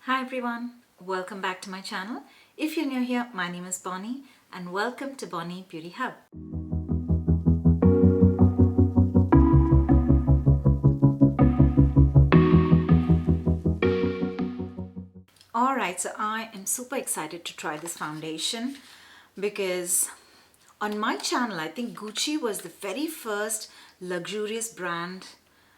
Hi everyone, welcome back to my channel. If you're new here, my name is Bonnie and welcome to Bonnie Beauty Hub. Alright, so I am super excited to try this foundation because on my channel, I think Gucci was the very first luxurious brand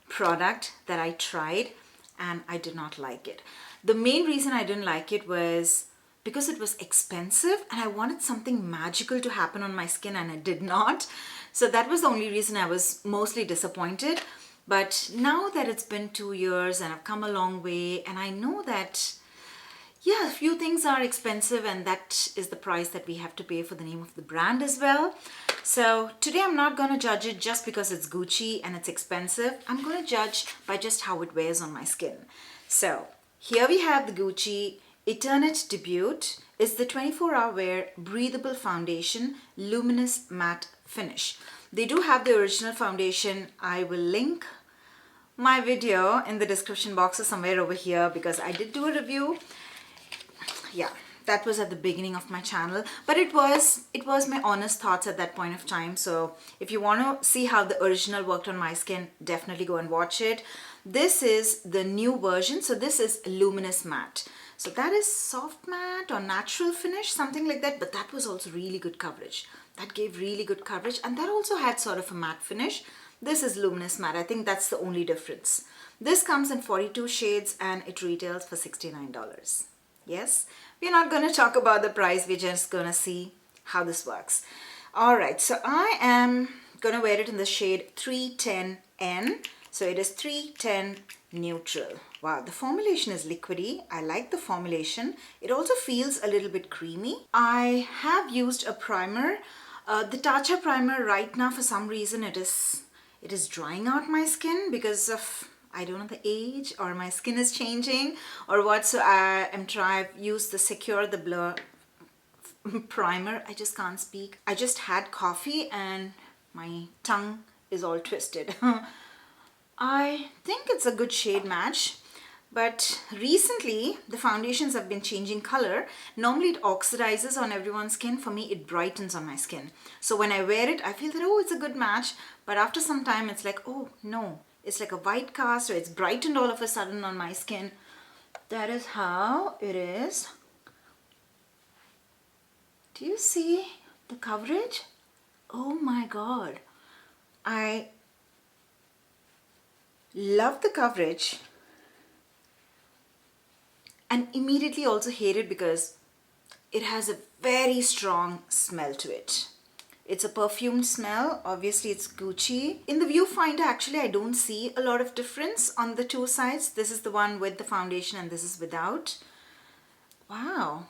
product that I tried and I did not like it. The main reason I didn't like it was because it was expensive and I wanted something magical to happen on my skin and it did not. So that was the only reason I was mostly disappointed. But now that it's been 2 years and I've come a long way and I know that yeah, a few things are expensive and that is the price that we have to pay for the name of the brand as well. So today I'm not going to judge it just because it's Gucci and it's expensive. I'm going to judge by just how it wears on my skin. So here we have the Gucci Eternit Debut. It's the 24-hour wear breathable foundation luminous matte finish. They do have the original foundation. I will link my video in the description box or somewhere over here because I did do a review. Yeah, that was at the beginning of my channel, but it was my honest thoughts at that point of time. So if you want to see how the original worked on my skin, definitely go and watch it. This is the new version, so this is luminous matte, so that is soft matte or natural finish, something like that, but that was also really good coverage. That gave really good coverage and that also had sort of a matte finish. This is luminous matte. I think that's the only difference. This comes in 42 shades and it retails for $69. Yes, we're not going to talk about the price. We're just going to see how this works. All right, so I am going to wear it in the shade 310N. So it is 310 Neutral. Wow, the formulation is liquidy. I like the formulation. It also feels a little bit creamy. I have used a primer. The Tatcha primer right now, for some reason, it is drying out my skin because of, I don't know, the age or my skin is changing or what. So I've used the Secure the Blur primer. I just can't speak. I just had coffee and my tongue is all twisted. I think it's a good shade match, but recently the foundations have been changing color. Normally it oxidizes on everyone's skin. For me, it brightens on my skin. So when I wear it, I feel that, oh, it's a good match. But after some time, it's like, oh, no. It's like a white cast or it's brightened all of a sudden on my skin. That is how it is. Do you see the coverage? Oh my God. I love the coverage and immediately also hate it because it has a very strong smell to it. It's a perfumed smell. Obviously, it's Gucci. In the viewfinder, actually, I don't see a lot of difference on the two sides. This is the one with the foundation and this is without. Wow.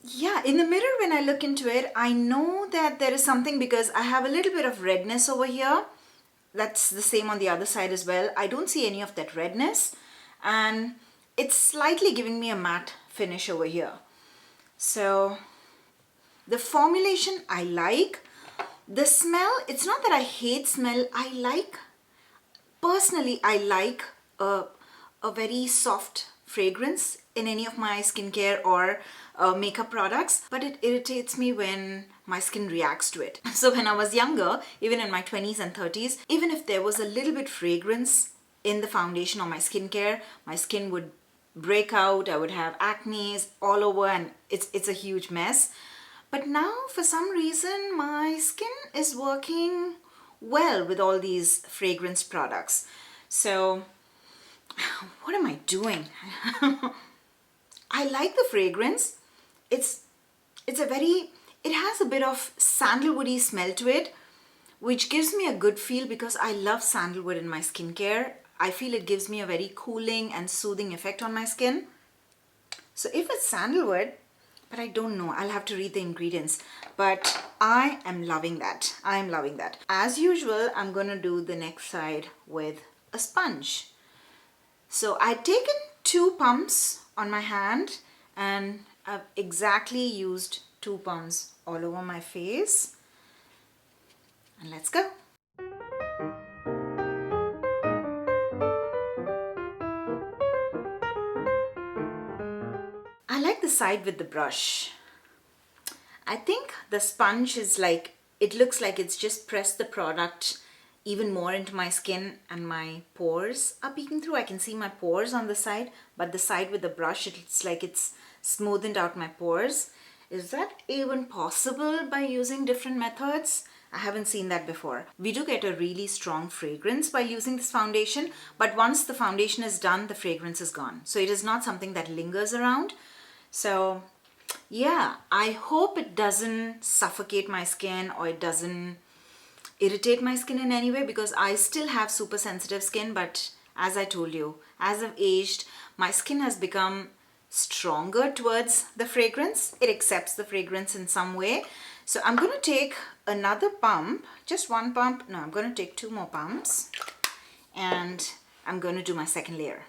Yeah, in the mirror, when I look into it, I know that there is something because I have a little bit of redness over here. That's the same on the other side as well. I don't see any of that redness. And it's slightly giving me a matte finish over here. So the formulation I like. The smell, it's not that I hate smell. Personally, I like a very soft fragrance in any of my skincare or makeup products, but it irritates me when my skin reacts to it. So when I was younger, even in my 20s and 30s, even if there was a little bit fragrance in the foundation or my skincare, my skin would break out. I would have acne all over and it's a huge mess. But now, for some reason, my skin is working well with all these fragrance products. So, what am I doing? I like the fragrance. It has a bit of sandalwoody smell to it, which gives me a good feel because I love sandalwood in my skincare. I feel it gives me a very cooling and soothing effect on my skin. So if it's sandalwood, but I don't know, I'll have to read the ingredients, but I am loving that. I am loving that. As usual, I'm going to do the next side with a sponge. So I've taken 2 pumps on my hand and I've exactly used 2 pumps all over my face. And let's go. like the side with the brush. I think the sponge is like, it looks like it's just pressed the product even more into my skin, and my pores are peeking through. I can see my pores on the side, but the side with the brush, it's like it's smoothened out my pores. Is that even possible by using different methods? I haven't seen that before. We do get a really strong fragrance by using this foundation, but once the foundation is done, the fragrance is gone. So it is not something that lingers around. So yeah, I hope it doesn't suffocate my skin or it doesn't irritate my skin in any way, because I still have super sensitive skin. But as I told you, as I've aged, my skin has become stronger towards the fragrance. It accepts the fragrance in some way. So I'm going to take another pump, just one pump. No, I'm going to take 2 more pumps, and I'm going to do my second layer.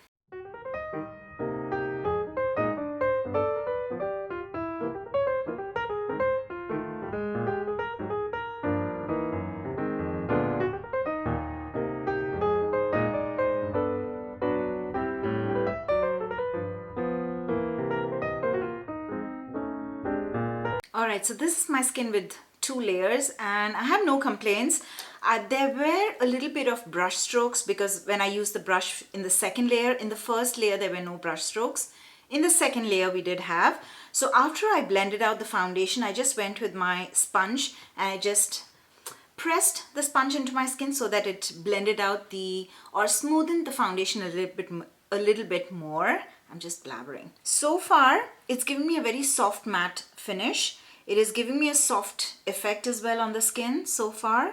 Alright, so this is my skin with 2 layers, and I have no complaints. There were a little bit of brush strokes because when I used the brush in the second layer, in the first layer there were no brush strokes. In the second layer we did have. So after I blended out the foundation, I just went with my sponge and I just pressed the sponge into my skin so that it blended out or smoothened the foundation a little bit more. I'm just blabbering. So far, it's given me a very soft matte finish. It is giving me a soft effect as well on the skin so far.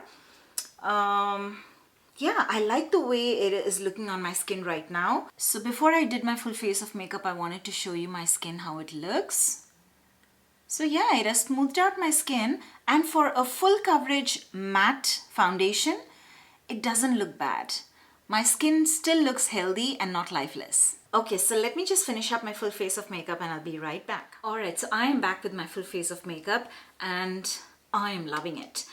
Yeah, I like the way it is looking on my skin right now. So before I did my full face of makeup, I wanted to show you my skin, how it looks. So yeah, it has smoothed out my skin, and for a full coverage matte foundation, it doesn't look bad. My skin still looks healthy and not lifeless. Okay, so let me just finish up my full face of makeup and I'll be right back. Alright, so I am back with my full face of makeup and I am loving it.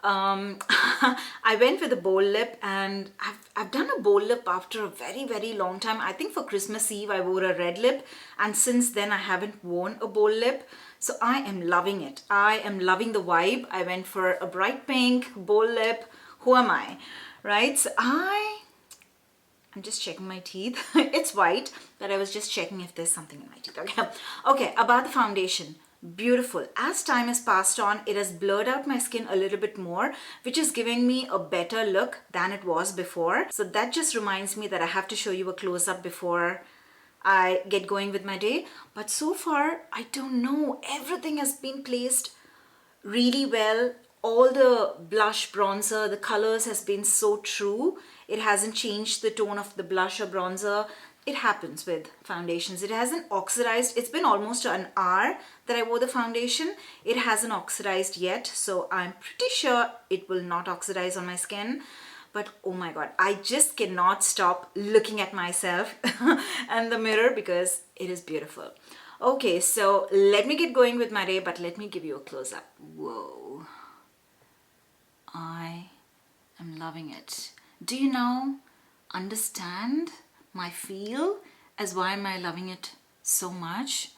I went with a bold lip, and I've done a bold lip after a very long time. I think for Christmas Eve I wore a red lip, and since then I haven't worn a bold lip. So I am loving it. I am loving the vibe. I went for a bright pink bold lip. Who am I? Right? So I'm just checking my teeth. It's white, but I was just checking if there's something in my teeth. Okay. Okay, about the foundation. Beautiful. As time has passed on, it has blurred out my skin a little bit more, which is giving me a better look than it was before. So that just reminds me that I have to show you a close-up before I get going with my day. But so far, I don't know. Everything has been placed really well. All the blush, bronzer, the colors has been so true. It hasn't changed the tone of the blush or bronzer. It happens with foundations. It hasn't oxidized. It's been almost an hour that I wore the foundation. It hasn't oxidized yet, so I'm pretty sure it will not oxidize on my skin. But oh my god, I just cannot stop looking at myself and the mirror because it is beautiful. Okay, so let me get going with my day, but let me give you a close-up. Whoa. I am loving it. Do you now understand my feel as why am I loving it so much?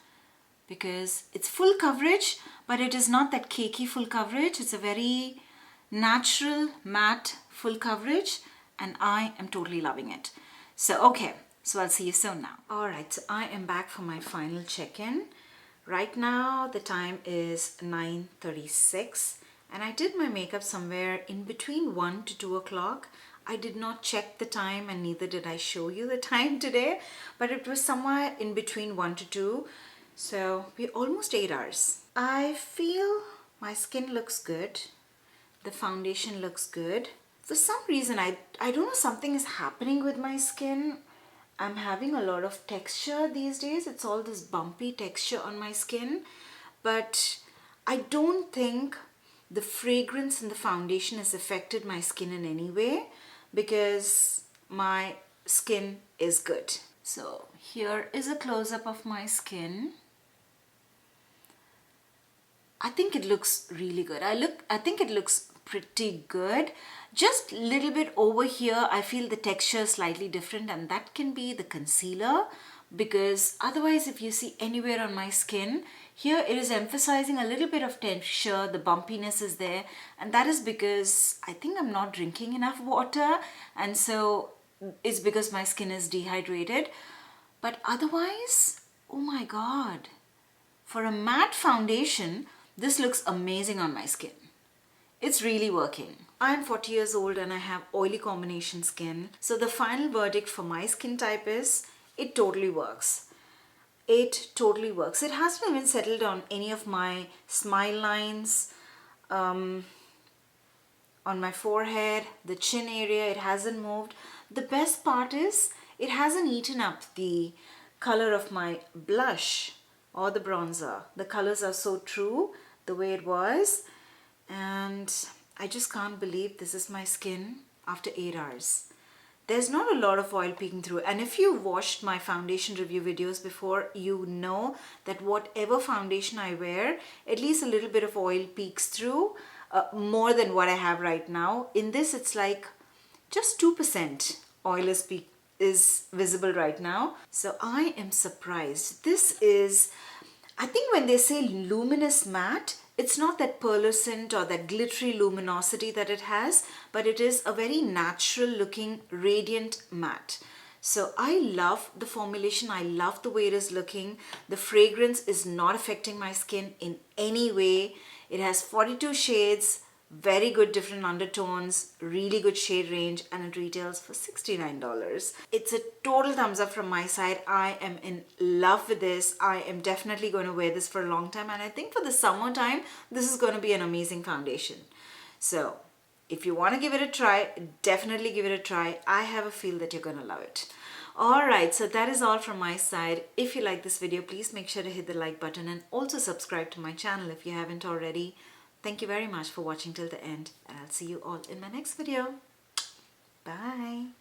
Because it's full coverage, but it is not that cakey full coverage. It's a very natural matte full coverage, and I am totally loving it. So okay, so I'll see you soon now. Alright, so I am back for my final check-in. Right now the time is 9:36 and I did my makeup somewhere in between 1 to 2 o'clock. I did not check the time and neither did I show you the time today, but it was somewhere in between 1 to 2. So we're almost 8 hours. I feel my skin looks good. The foundation looks good. For some reason, I don't know, something is happening with my skin. I'm having a lot of texture these days. It's all this bumpy texture on my skin. But I don't think the fragrance in the foundation has affected my skin in any way, because my skin is good. So here is a close-up of my skin. I think it looks really good. I think it looks pretty good. Just a little bit over here, I feel the texture is slightly different, and that can be the concealer. because otherwise if you see anywhere on my skin, here it is emphasizing a little bit of texture, the bumpiness is there, and that is because I think I'm not drinking enough water, and so it's because my skin is dehydrated. But otherwise, oh my god, for a matte foundation, this looks amazing on my skin. It's really working. I'm 40 years old and I have oily combination skin. So the final verdict for my skin type is, it totally works. It totally works. It hasn't even settled on any of my smile lines, on my forehead, the chin area. It hasn't moved. The best part is, it hasn't eaten up the color of my blush or the bronzer. The colors are so true the way it was, and I just can't believe this is my skin after 8 hours. There's not a lot of oil peeking through, and if you watched my foundation review videos before, you know that whatever foundation I wear, at least a little bit of oil peeks through, more than what I have right now. In this, it's like just 2% oil is visible right now. So I am surprised. This is, I think when they say luminous matte, it's not that pearlescent or that glittery luminosity that it has, but it is a very natural looking radiant matte. So I love the formulation. I love the way it is looking. The fragrance is not affecting my skin in any way. It has 42 shades, very good different undertones, really good shade range, and it retails for $69. It's a total thumbs up from my side. I am in love with this. I am definitely going to wear this for a long time, and I think for the summertime, this is going to be an amazing foundation. So if you want to give it a try, definitely give it a try. I have a feel that you're going to love it. Alright, so that is all from my side. If you like this video, please make sure to hit the like button and also subscribe to my channel if you haven't already. Thank you very much for watching till the end, and I'll see you all in my next video. Bye.